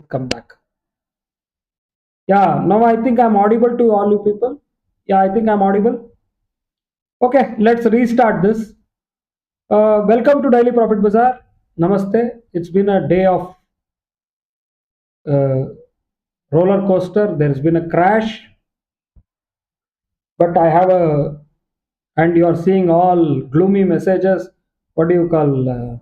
come back. Yeah, now I think I'm audible to all you people. Yeah, I think I'm audible. Okay, let's restart this. Welcome to Daily Profit Bazaar. Namaste. It's been a day of uh, roller coaster. There's been a crash, but I have and you are seeing all gloomy messages. What do you call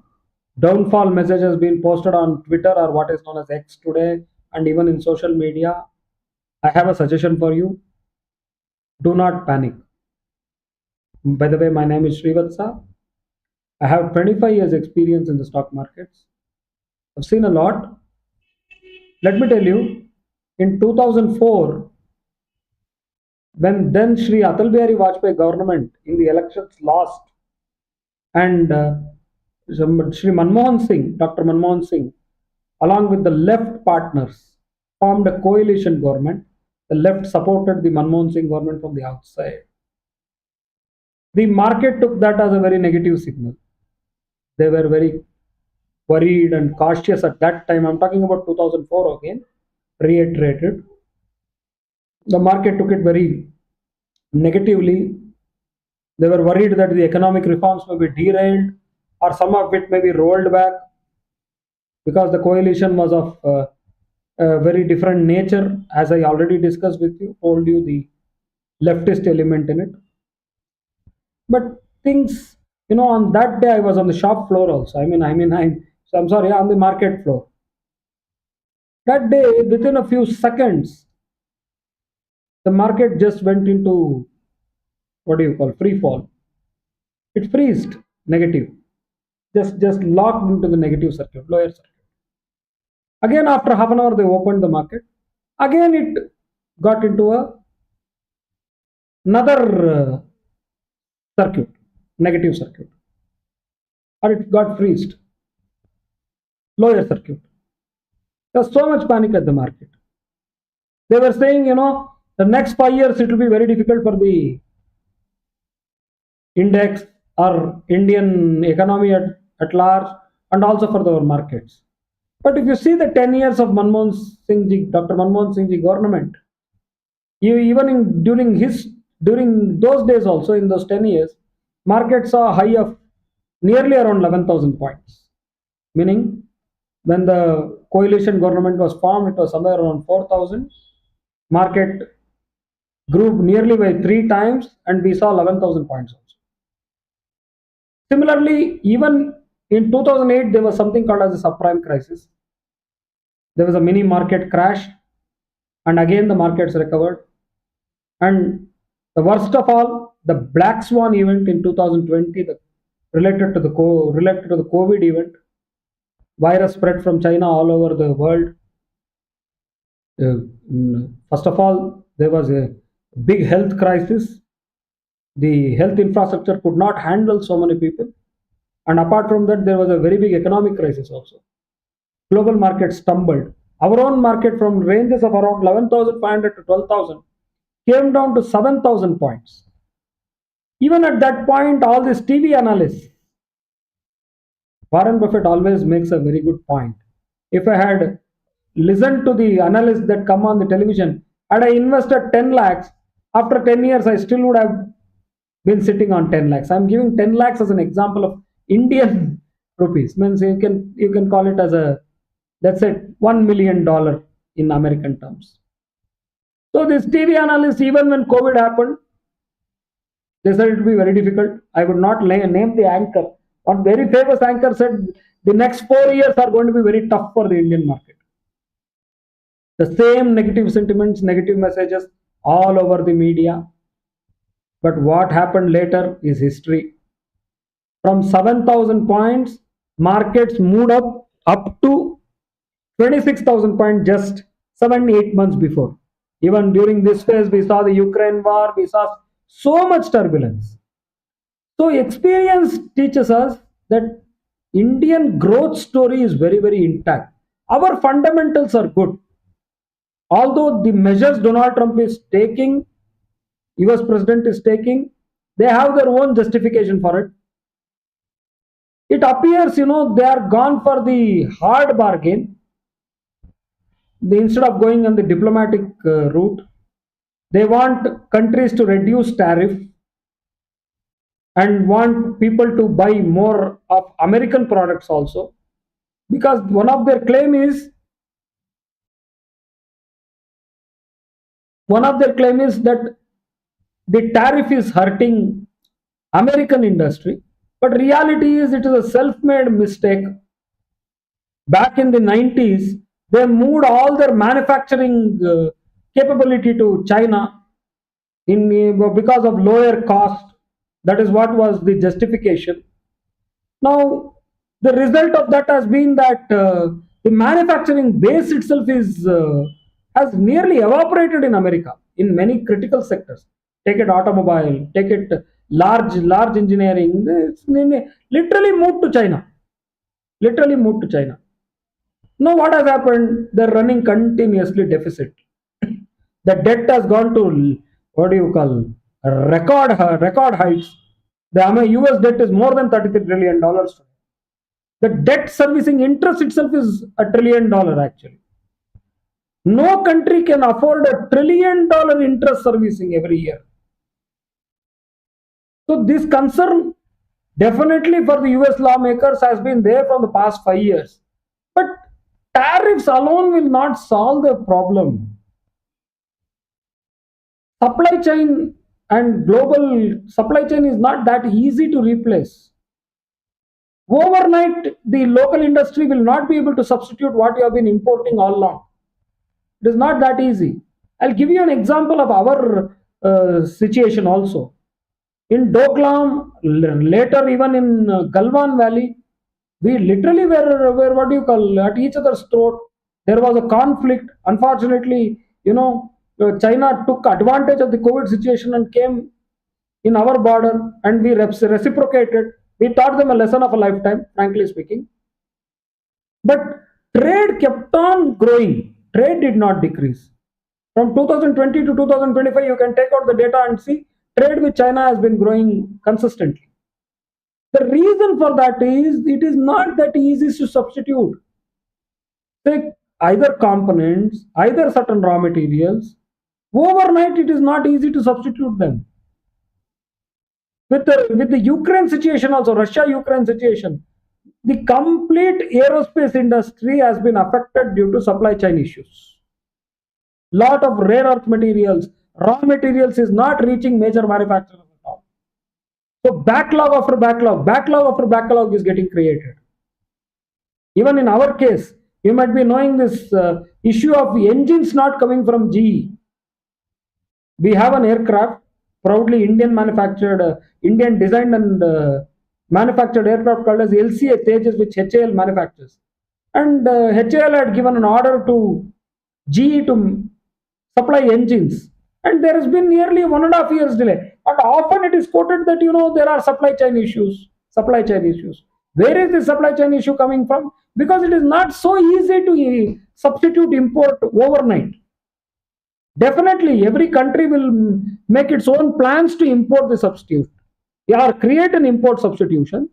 downfall messages being posted on Twitter or what is known as X today, and even in social media. I have a suggestion for you. Do not panic. By the way, my name is Srivatsa. I have 25 years experience in the stock markets. I've seen a lot. Let me tell you, in 2004, when then Sri Atal Bihari Vajpayee government in the elections lost, and Sri Manmohan Singh, Dr. Manmohan Singh, along with the left partners, formed a coalition government. The left supported the Manmohan Singh government from the outside. The market took that as a very negative signal. They were very worried and cautious at that time. I'm talking about 2004 again, reiterated. The market took it very negatively. They were worried that the economic reforms may be derailed or some of it may be rolled back because the coalition was of a very different nature, as I already discussed with you, told you the leftist element in it. But things, on that day I was on the shop floor also. I'm sorry, on the market floor. That day, within a few seconds, the market just went into free fall. It freezed negative, just locked into the negative circuit, lower circuit. Again, after half an hour, they opened the market. Again, it got into another circuit, negative circuit, or it got freezed, lower circuit. There's so much panic at the market. They were saying, the next 5 years it will be very difficult for the index or Indian economy at large, and also for the markets. But if you see the 10 years of Dr. Manmohan Singh ji government, even during those days also, in those 10 years, markets saw a high of nearly around 11,000 points. Meaning, when the coalition government was formed, it was somewhere around 4,000. Market grew nearly by 3 times, and we saw 11,000 points also. Similarly, even in 2008, there was something called as a subprime crisis. There was a mini market crash, and again the markets recovered. And the worst of all, the black swan event in 2020, related to the COVID event, virus spread from China all over the world. First of all, there was a big health crisis. The health infrastructure could not handle so many people. And apart from that, there was a very big economic crisis also. Global markets stumbled. Our own market, from ranges of around 11,500 to 12,000, came down to 7,000 points. Even at that point, all these TV analysts, Warren Buffett always makes a very good point. If I had listened to the analysts that come on the television, had I invested 10 lakhs, after 10 years, I still would have been sitting on 10 lakhs. I'm giving 10 lakhs as an example of Indian rupees. Means you can call it as let's say $1 million in American terms. So this TV analyst, even when COVID happened, they said it would be very difficult. I would not name the anchor. One very famous anchor said the next 4 years are going to be very tough for the Indian market. The same negative sentiments, negative messages all over the media. But what happened later is history. From 7,000 points, markets moved up to 26,000 points just 7-8 months before. Even during this phase, we saw the Ukraine war, we saw so much turbulence. So experience teaches us that Indian growth story is very, very intact. Our fundamentals are good. Although the measures Donald Trump is taking, US president is taking, they have their own justification for it. It appears, they are gone for the hard bargain. instead of going on the diplomatic route, they want countries to reduce tariff and want people to buy more of American products also, because one of their claim is that the tariff is hurting American industry, but reality is it is a self-made mistake. Back in the 90s, they moved all their manufacturing capability to China because of lower cost. That is what was the justification. Now, the result of that has been that the manufacturing base itself has nearly evaporated in America in many critical sectors. Take it automobile, take it large engineering. It's literally moved to China. Literally moved to China. Now, what has happened? They're running continuously deficit. The debt has gone to, what do you call, record heights. The US debt is more than $33 trillion. The debt servicing interest itself is $1 trillion actually. No country can afford $1 trillion interest servicing every year. So this concern definitely for the US lawmakers has been there from the past 5 years. But tariffs alone will not solve the problem. Supply chain and global supply chain is not that easy to replace. Overnight, the local industry will not be able to substitute what you have been importing all along. It is not that easy. I'll give you an example of our situation also. In Doklam, later even in Galwan Valley, we literally were what do you call, at each other's throat. There was a conflict. Unfortunately, China took advantage of the COVID situation and came in our border, and we reciprocated. We taught them a lesson of a lifetime, frankly speaking. But trade kept on growing. Trade did not decrease. From 2020 to 2025, you can take out the data and see trade with China has been growing consistently. The reason for that is it is not that easy to substitute. Take either components, either certain raw materials. Overnight, it is not easy to substitute them. With the Ukraine situation also, Russia-Ukraine situation, the complete aerospace industry has been affected due to supply chain issues. Lot of rare earth materials, raw materials is not reaching major manufacturers at all. So backlog after backlog is getting created. Even in our case, you might be knowing this issue of engines not coming from GE. We have an aircraft, proudly Indian manufactured, Indian designed and manufactured aircraft called as LCA Tejas, which HAL manufactures. And HAL had given an order to GE to supply engines. And there has been nearly 1.5 years delay. And often it is quoted that, there are supply chain issues. Where is the supply chain issue coming from? Because it is not so easy to substitute import overnight. Definitely, every country will make its own plans to import the substitute or create an import substitution.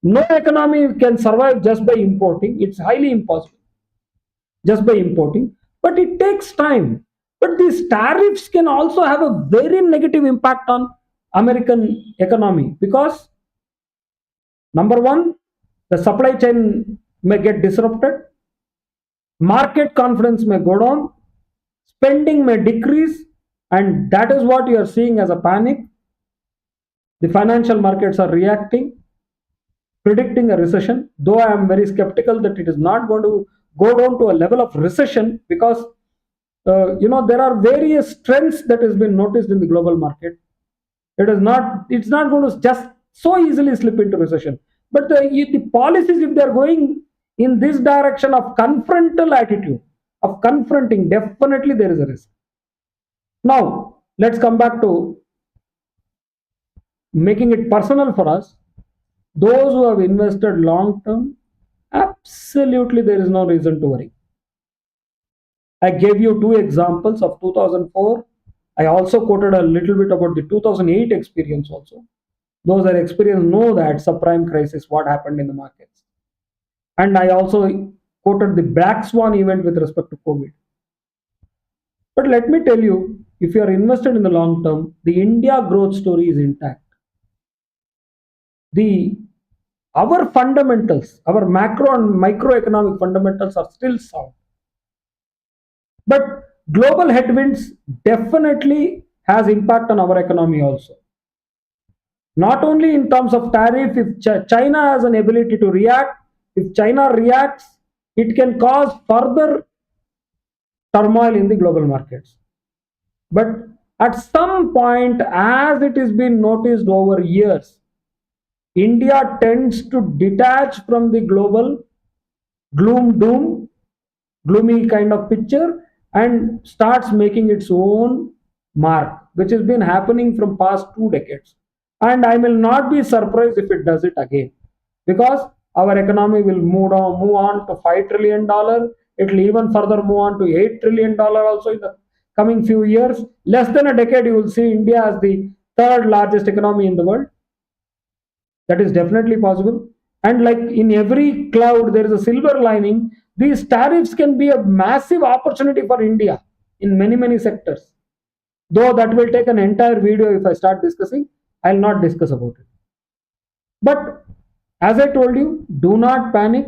No economy can survive just by importing. It's highly impossible just by importing. But it takes time. But these tariffs can also have a very negative impact on American economy because, number one, the supply chain may get disrupted, market confidence may go down, spending may decrease, and that is what you are seeing as a panic. The financial markets are reacting, predicting a recession, though I am very skeptical that it is not going to go down to a level of recession because there are various trends that has been noticed in the global market. It's not going to just so easily slip into recession. But the policies, if they are going in this direction of confrontal attitude, of confronting, definitely there is a risk. Now, let's come back to making it personal for us. Those who have invested long term, absolutely there is no reason to worry. I gave you two examples of 2004. I also quoted a little bit about the 2008 experience also. Those that experience know that subprime crisis, what happened in the markets. And I also quoted the black swan event with respect to COVID. But let me tell you, if you are invested in the long term, the India growth story is intact. The our fundamentals, our macro and microeconomic fundamentals are still sound. But global headwinds definitely has impact on our economy also. Not only in terms of tariff, if China has an ability to react, if China reacts, it can cause further turmoil in the global markets. But at some point, as it has been noticed over years, India tends to detach from the global gloomy kind of picture and starts making its own mark, which has been happening from past 2 decades. And I will not be surprised if it does it again, because our economy will move on to $5 trillion. It will even further move on to $8 trillion also in the coming few years. Less than a decade, you will see India as the third largest economy in the world. That is definitely possible. And like in every cloud, there is a silver lining. These tariffs can be a massive opportunity for India in many sectors. Though that will take an entire video if I start discussing, I'll not discuss about it. But as I told you, do not panic.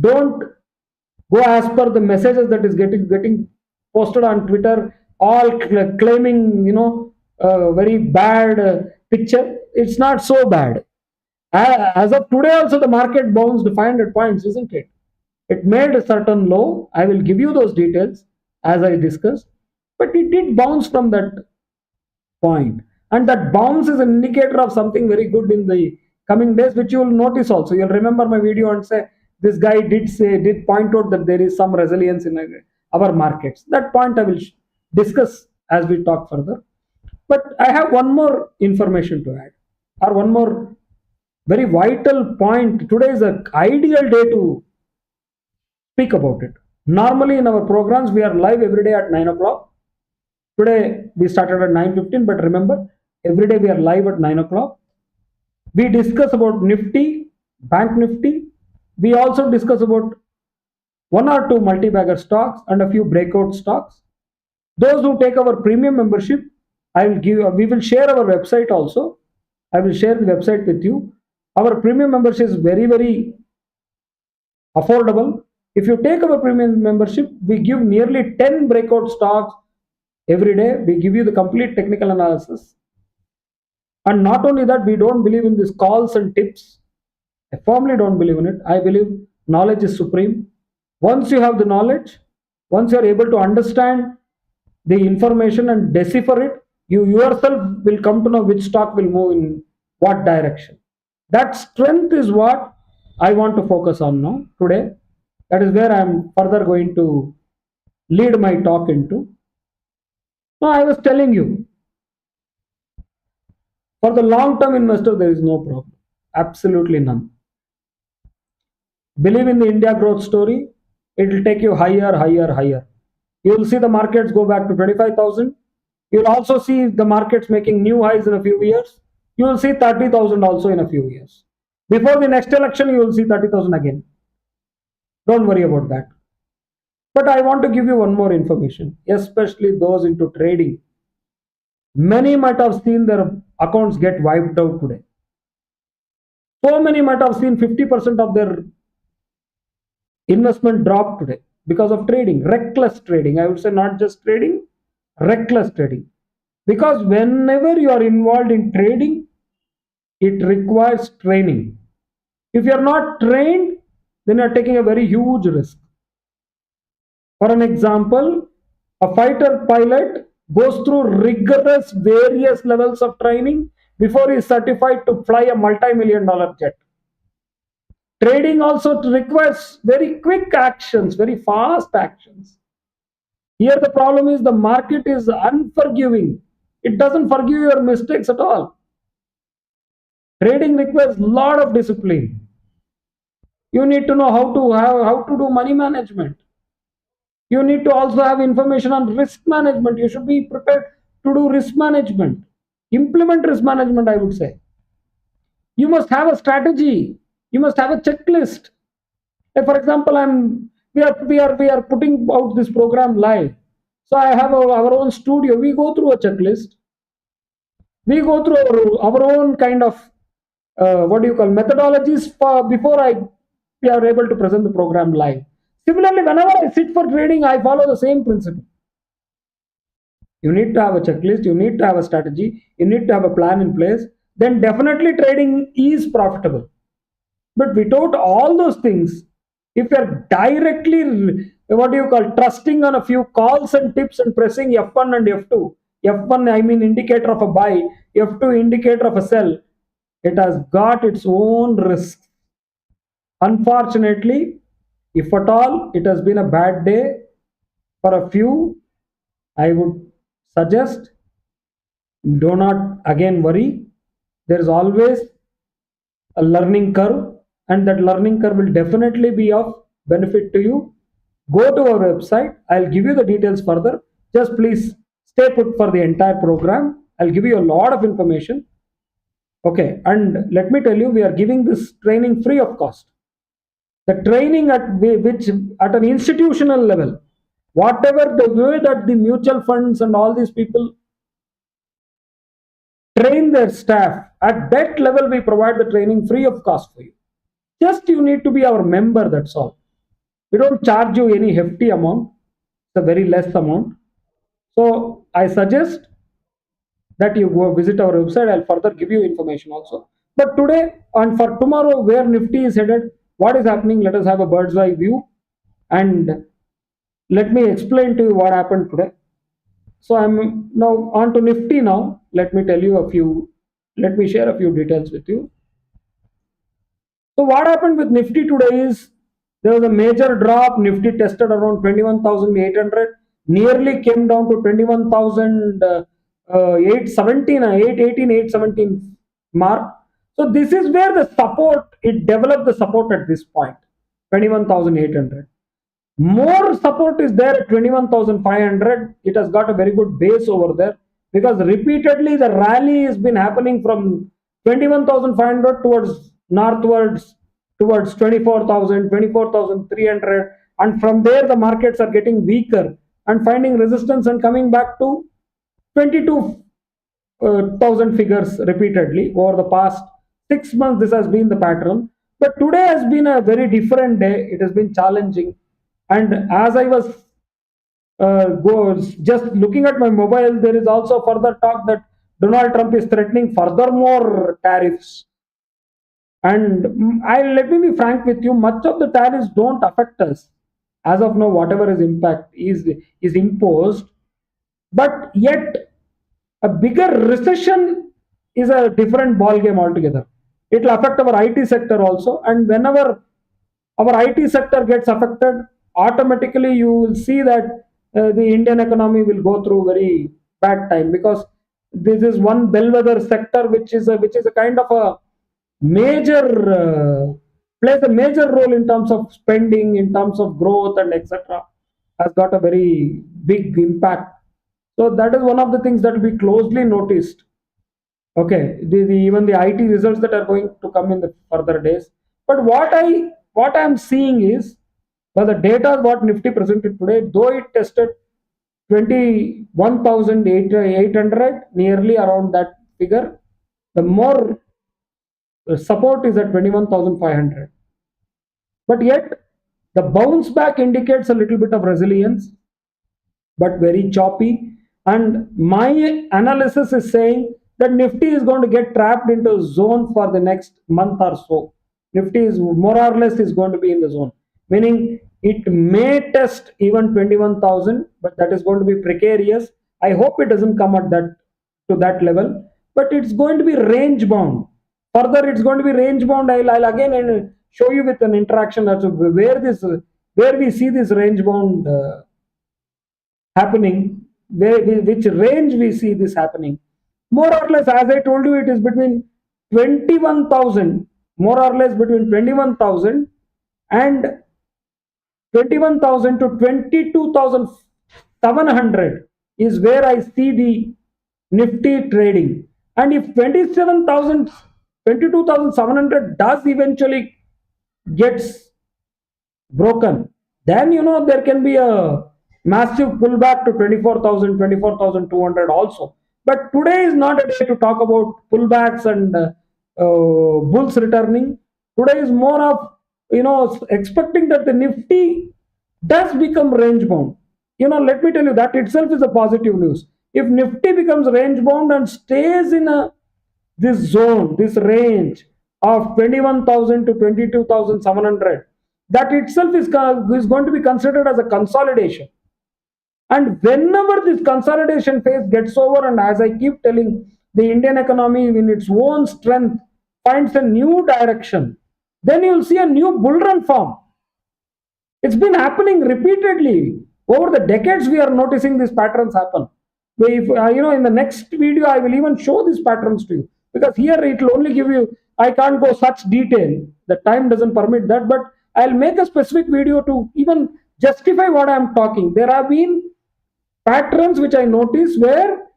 Don't go as per the messages that is getting posted on Twitter, all claiming very bad picture. It's not so bad. As of today, also the market bounced 500 points, isn't it? It made a certain low. I will give you those details as I discussed, but it did bounce from that point, and that bounce is an indicator of something very good in the coming days, which you will notice also. You'll remember my video and say this guy did point out that there is some resilience in our markets. That point I will discuss as we talk further. But I have one more information to add, or one more very vital point. Today is an ideal day to speak about it. Normally in our programs, we are live every day at 9 o'clock. Today we started at 9:15, but remember, every day we are live at 9 o'clock. We discuss about Nifty, Bank Nifty. We also discuss about one or two multibagger stocks and a few breakout stocks. Those who take our premium membership, we will share our website also. I will share the website with you. Our premium membership is very affordable. If you take our premium membership, we give nearly 10 breakout stocks every day. We give you the complete technical analysis. And not only that, we don't believe in these calls and tips. I firmly don't believe in it. I believe knowledge is supreme. Once you have the knowledge, once you are able to understand the information and decipher it, you yourself will come to know which stock will move in what direction. That strength is what I want to focus on now today. That is where I am further going to lead my talk into. Now, I was telling you, for the long-term investor, there is no problem. Absolutely none. Believe in the India growth story. It will take you higher. You will see the markets go back to 25,000. You will also see the markets making new highs in a few years. You will see 30,000 also in a few years. Before the next election, you will see 30,000 again. Don't worry about that. But I want to give you one more information, especially those into trading. Many might have seen their accounts get wiped out today. So many might have seen 50% of their investment drop today because of trading, reckless trading. I would say not just trading, reckless trading. Because whenever you are involved in trading, it requires training. If you are not trained, then you are taking a very huge risk. For an example, a fighter pilot goes through rigorous various levels of training before he is certified to fly a multi-million-dollar jet. Trading also requires very quick actions, very fast actions. Here the problem is the market is unforgiving. It doesn't forgive your mistakes at all. Trading requires a lot of discipline. You need to know how to do money management. You need to also have information on risk management. You should be prepared to do risk management. Implement risk management, I would say. You must have a strategy. You must have a checklist. Like for example, I'm we are putting out this program live. So I have our own studio. We go through a checklist. We go through our own kind of what do you call methodologies before I we are able to present the program live. Similarly, whenever I sit for trading, I follow the same principle. You need to have a checklist, you need to have a strategy, you need to have a plan in place. Then definitely trading is profitable. But without all those things, if you're directly what do you call trusting on a few calls and tips and pressing F1 and F2, F1 I mean indicator of a buy, F2 indicator of a sell, it has got its own risks. Unfortunately, if at all it has been a bad day for a few, I would suggest do not again worry. There is always a learning curve, and that learning curve will definitely be of benefit to you. Go to our website. I'll give you the details further. Just please stay put for the entire program. I'll give you a lot of information. Okay, and let me tell you, we are giving this training free of cost. The training which at an institutional level, whatever the way that the mutual funds and all these people train their staff, at that level we provide the training free of cost for you. Just you need to be our member, that's all. We don't charge you any hefty amount. It's a very less amount. So I suggest that you go visit our website. I'll further give you information also. But today and for tomorrow, where Nifty is headed, what is happening, let us have a bird's eye view. And let me explain to you what happened today. So I'm now on to Nifty now. Let me share a few details with you. So what happened with Nifty today is there was a major drop. Nifty tested around 21,800, nearly came down to 21,817, 818, 817 mark. So this is where the support, it developed the support at this point, 21,800. More support is there at 21,500. It has got a very good base over there because repeatedly the rally has been happening from 21,500 towards northwards towards 24,000, 24,300, and from there the markets are getting weaker and finding resistance and coming back to 22,000 figures repeatedly over the past 6 months. This has been the pattern, but today has been a very different day. It has been challenging. And as I was just looking at my mobile, there is also further talk that Donald Trump is threatening furthermore tariffs. And let me be frank with you, much of the tariffs don't affect us. As of now, whatever is impact is imposed. But yet, a bigger recession is a different ball game altogether. It will affect our IT sector also. And whenever our IT sector gets affected, automatically you will see that the Indian economy will go through very bad time, because this is one bellwether sector which is a kind of a major plays a major role in terms of spending, in terms of growth and etc. Has got a very big impact. So that is one of the things that will be closely noticed. Okay, even the IT results that are going to come in the further days. But what I am seeing is, well, the data what Nifty presented today, though it tested 21,800, nearly around that figure, the more support is at 21,500. But yet, the bounce back indicates a little bit of resilience, but very choppy. And my analysis is saying that Nifty is going to get trapped into a zone for the next month or so. Nifty is more or less is going to be in the zone, meaning it may test even 21,000, but that is going to be precarious. I hope it doesn't come at that level, but it's going to be range bound. Further, it's going to be range bound. I'll again show you with an interaction as to where we see this range bound happening, which range we see this happening. More or less, as I told you, it is between 21,000, more or less between 21,000 and 21,000 to 22,700 is where I see the Nifty trading. And if 22,700 does eventually gets broken, then there can be a massive pullback to 24,000, 24,200 also. But today is not a day to talk about pullbacks and bulls returning. Today is more of expecting that the Nifty does become range bound. Let me tell you, that itself is a positive news. If Nifty becomes range bound and stays in this zone, this range of 21,000 to 22,700, that itself is going to be considered as a consolidation. And whenever this consolidation phase gets over, and as I keep telling, the Indian economy in its own strength finds a new direction, then you will see a new bull run form. It's been happening repeatedly over the decades. We are noticing these patterns happen. If in the next video, I will even show these patterns to you, because here it will only give you. I can't go such detail. The time doesn't permit that, but I'll make a specific video to even justify what I'm talking. There have been patterns which I noticed where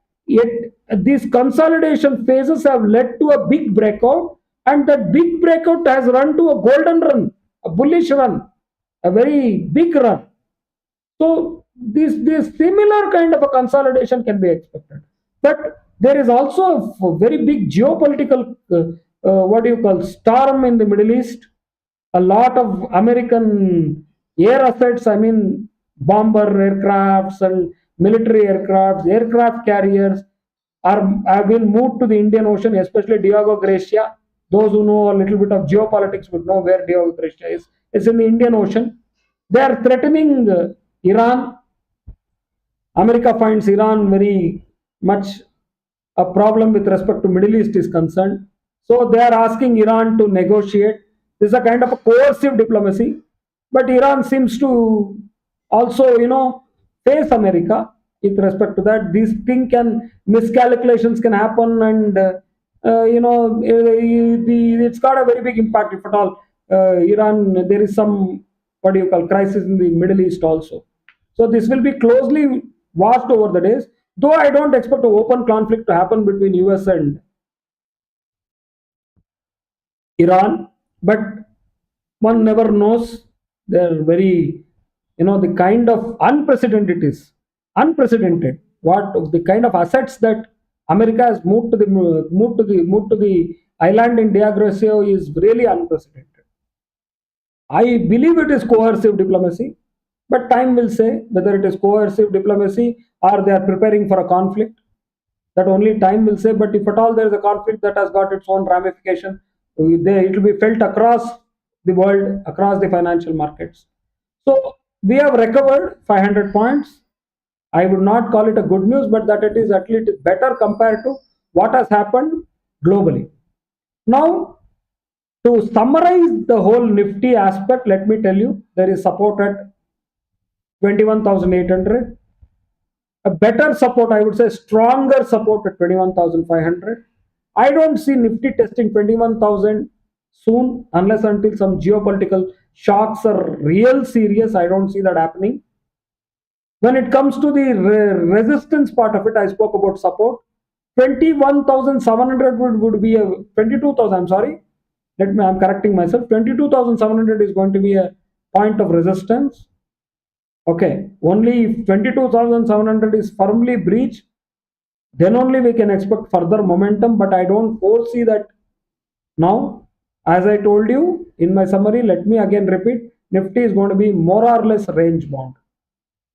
these consolidation phases have led to a big breakout, and that big breakout has run to a golden run, a bullish run, a very big run. So this similar kind of a consolidation can be expected. But there is also a very big geopolitical what do you call storm in the Middle East. A lot of American air assets, I mean bomber aircrafts and military aircrafts, aircraft carriers have been moved to the Indian Ocean, especially Diego Garcia. Those who know a little bit of geopolitics would know where Diego Garcia is. It's in the Indian Ocean. They are threatening Iran. America finds Iran very much a problem with respect to Middle East is concerned. So they are asking Iran to negotiate. This is a kind of a coercive diplomacy. But Iran seems to also, face America with respect to that. These thing miscalculations can happen, and it's got a very big impact if at all. Iran, there is some what do you call crisis in the Middle East also. So this will be closely watched over the days. Though I don't expect an open conflict to happen between US and Iran, but one never knows. They're very, the kind of unprecedented. What the kind of assets that America has moved to the island in Diagrosio is really unprecedented. I believe it is coercive diplomacy, but time will say whether it is coercive diplomacy or they are preparing for a conflict. That only time will say. But if at all there is a conflict that has got its own ramification, it will be felt across the world, across the financial markets. So we have recovered 500 points. I would not call it a good news, but that it is at least better compared to what has happened globally. Now, to summarize the whole Nifty aspect, let me tell you, there is support at 21,800. A better support, I would say stronger support at 21,500. I don't see Nifty testing 21,000 soon, unless until some geopolitical shocks are real serious. I don't see that happening. When it comes to the resistance part of it, I spoke about support. 21,700 would be a 22,000. I'm sorry. I'm correcting myself. 22,700 is going to be a point of resistance. Okay, only if 22,700 is firmly breached, then only we can expect further momentum. But I don't foresee that now. As I told you in my summary, let me again repeat: Nifty is going to be more or less range bound.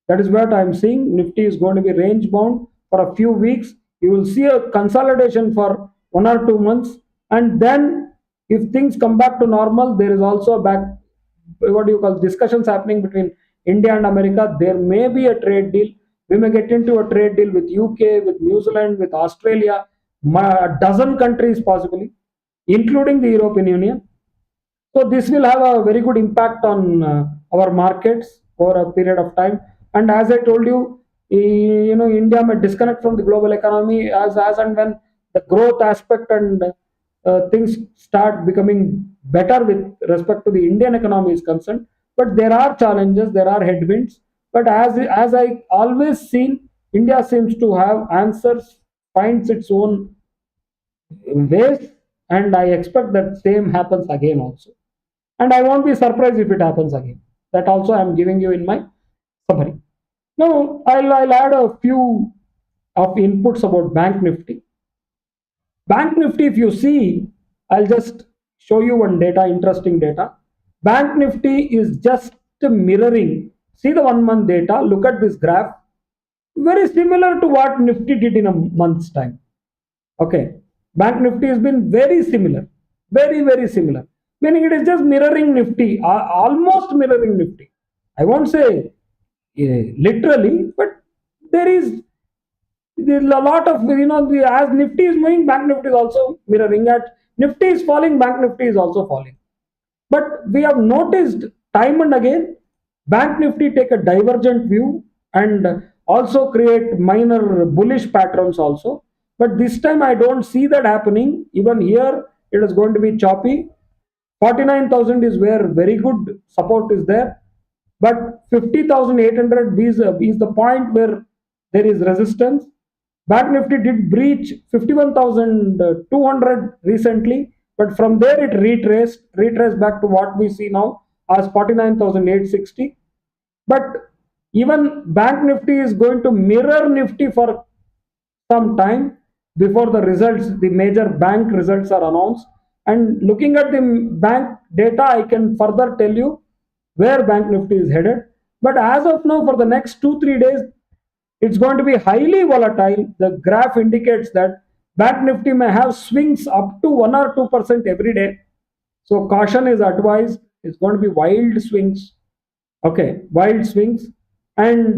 That is what I'm seeing. Nifty is going to be range bound for a few weeks. You will see a consolidation for 1 or 2 months, and then if things come back to normal, there is also a discussions happening between India and America. There may be a trade deal. We may get into a trade deal with UK, with New Zealand, with Australia, a dozen countries possibly, including the European Union. So this will have a very good impact on our markets for a period of time. And as I told you, India may disconnect from the global economy as and when the growth aspect and things start becoming better with respect to the Indian economy is concerned. But there are challenges, there are headwinds. But as I always seen, India seems to have answers, finds its own ways, and I expect that same happens again also. And I won't be surprised if it happens again. That also I'm giving you in my summary. Now I'll add a few of inputs about Bank Nifty. Bank Nifty, if you see, I'll just show you one data, interesting data. Bank Nifty is just mirroring. See the 1 month data, look at this graph. Very similar to what Nifty did in a month's time. Okay. Bank Nifty has been very similar. Very, very similar. Meaning it is just mirroring Nifty, almost mirroring Nifty. I won't say literally, but there is there's a lot of as Nifty is moving, Bank Nifty is also mirroring. At Nifty is falling, Bank Nifty is also falling. But we have noticed time and again, Bank Nifty take a divergent view and also create minor bullish patterns also. But this time I don't see that happening. Even here it is going to be choppy. 49,000 is where very good support is there. But 50,800 is the point where there is resistance. Bank Nifty did breach 51,200 recently, but from there it retraced back to what we see now as 49,860. But even Bank Nifty is going to mirror Nifty for some time before the results, the major bank results are announced. And looking at the bank data, I can further tell you where Bank Nifty is headed. But as of now, for the next 2-3 days, it's going to be highly volatile. The graph indicates that Bank Nifty may have swings up to 1 or 2% every day. So caution is advised. It's going to be wild swings. Okay, wild swings. And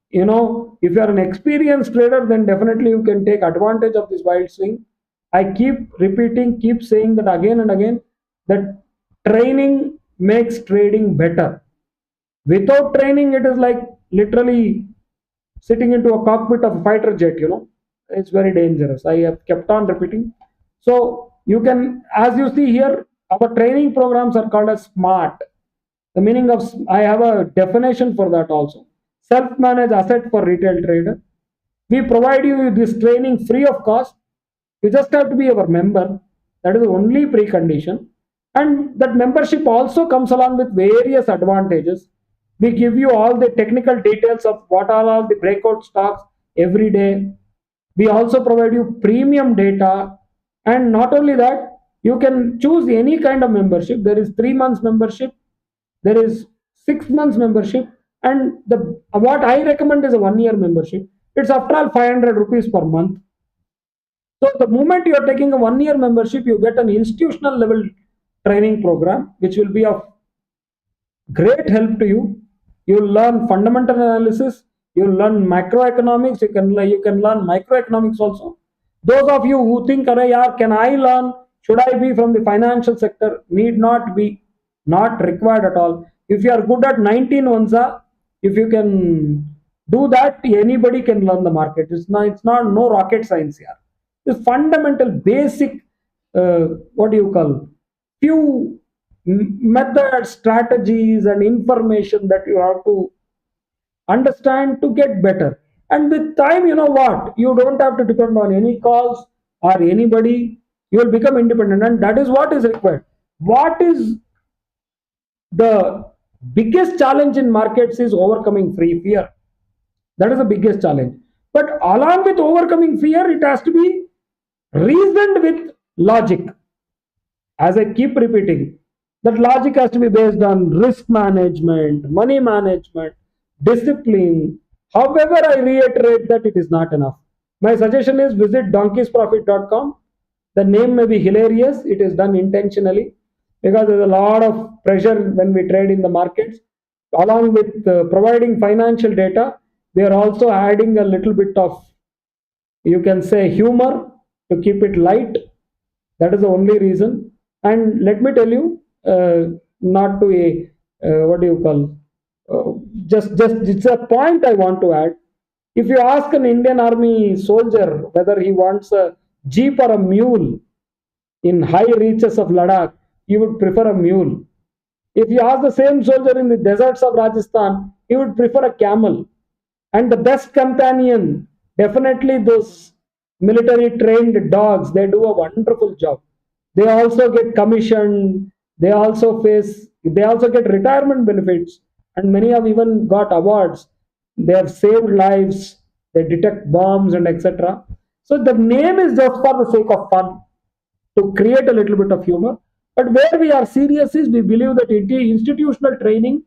if you are an experienced trader, then definitely you can take advantage of this wild swing. I keep repeating, keep saying that again and again, that training makes trading better. Without training, it is like literally sitting into a cockpit of a fighter jet. It's very dangerous. I have kept on repeating. So you can, as you see here, our training programs are called as SMART. The meaning of, I have a definition for that also. Self-managed asset for retail trader. We provide you with this training free of cost. You just have to be our member. That is the only precondition. And that membership also comes along with various advantages. We give you all the technical details of what are all the breakout stocks every day. We also provide you premium data. And not only that, you can choose any kind of membership. There is 3 months membership. There is 6 months membership. And what I recommend is a 1 year membership. It's after all 500 rupees per month. So the moment you are taking a 1 year membership, you get an institutional level training program, which will be of great help to you. You'll learn fundamental analysis. You'll learn macroeconomics. You can learn microeconomics also. Those of you who think, "Arey yaar, can I learn? Should I be from the financial sector?" Need not be, not required at all. If you are good at 19 Vanza, if you can do that, anybody can learn the market. It's not no rocket science here. It's fundamental, basic, what do you call, few methods, strategies, and information that you have to understand to get better. And with time, you know what? You don't have to depend on any calls or anybody. You will become independent, and that is what is required. What is the biggest challenge in markets is overcoming free fear. That is the biggest challenge. But along with overcoming fear, it has to be reasoned with logic. As I keep repeating, that logic has to be based on risk management, money management, discipline. However, I reiterate that it is not enough. My suggestion is visit donkeysprofit.com. The name may be hilarious, it is done intentionally because there's a lot of pressure when we trade in the markets. Along with providing financial data, we are also adding a little bit of, you can say, humor to keep it light. That is the only reason. And let me tell you, not to a what do you call, just it's a point I want to add. If you ask an Indian Army soldier whether he wants a jeep or a mule in high reaches of Ladakh, he would prefer a mule. If you ask the same soldier in the deserts of Rajasthan, he would prefer a camel. And the best companion, definitely those military trained dogs, they do a wonderful job. They also get commission, they also get retirement benefits. and many have even got awards. They have saved lives, they detect bombs and etc. So the name is just for the sake of fun, to create a little bit of humor. But where we are serious is we believe that institutional training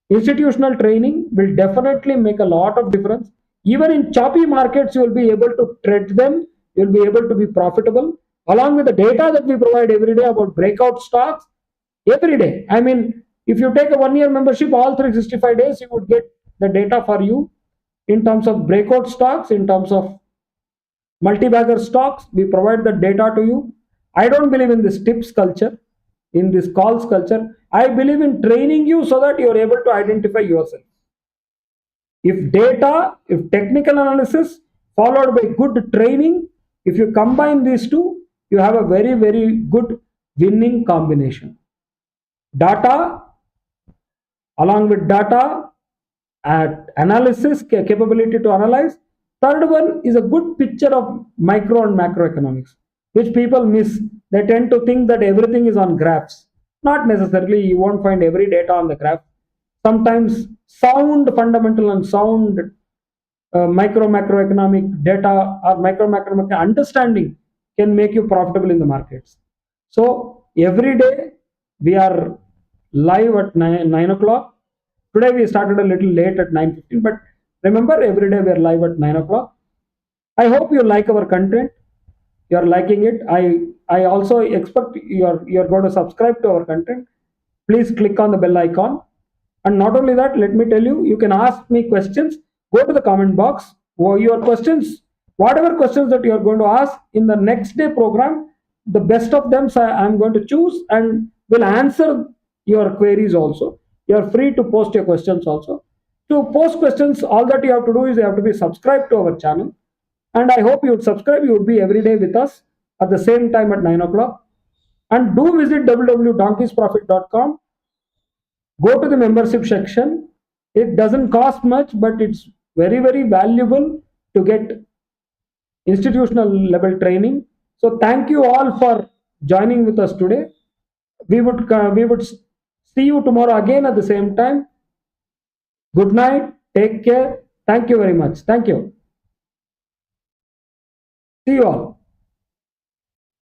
will definitely make a lot of difference. Even in choppy markets, you will be able to trade them, you will be able to be profitable, along with the data that we provide every day about breakout stocks. Every day, I mean, if you take a 1 year membership, all 365 days, you would get the data for you in terms of breakout stocks, in terms of multi-bagger stocks. We provide the data to you. I don't believe in this tips culture, in this calls culture. I believe in training you so that you are able to identify yourself. If data, if technical analysis followed by good training, if you combine these two, you have a very, very good winning combination. Data, along with data at analysis capability to analyze. Third one is a good picture of micro and macroeconomics, which people miss. They tend to think that everything is on graphs. Not necessarily. You won't find every data on the graph. Sometimes sound fundamental and sound micro macroeconomic data or micro macroeconomic understanding can make you profitable in the markets. So every day we are live at 9 o'clock. Today we started a little late at 9:15, but remember, every day we are live at 9 o'clock. I hope you like our content. You are liking it. I also expect you're going to subscribe to our content. Please click on the bell icon. And not only that, let me tell you, you can ask me questions. Go to the comment box. Your questions, whatever questions that you are going to ask in the next day program, the best of them I'm going to choose and will answer your queries also. You are free to post your questions also. To post questions, all that you have to do is you have to be subscribed to our channel. And I hope you would subscribe. You would be every day with us at the same time at 9 o'clock. And do visit www.donkeysprofit.com. Go to the membership section. It doesn't cost much, but it's very, very valuable to get institutional level training. So thank you all for joining with us today. We would see you tomorrow again at the same time. Good night. Take care. Thank you very much. Thank you. See you all.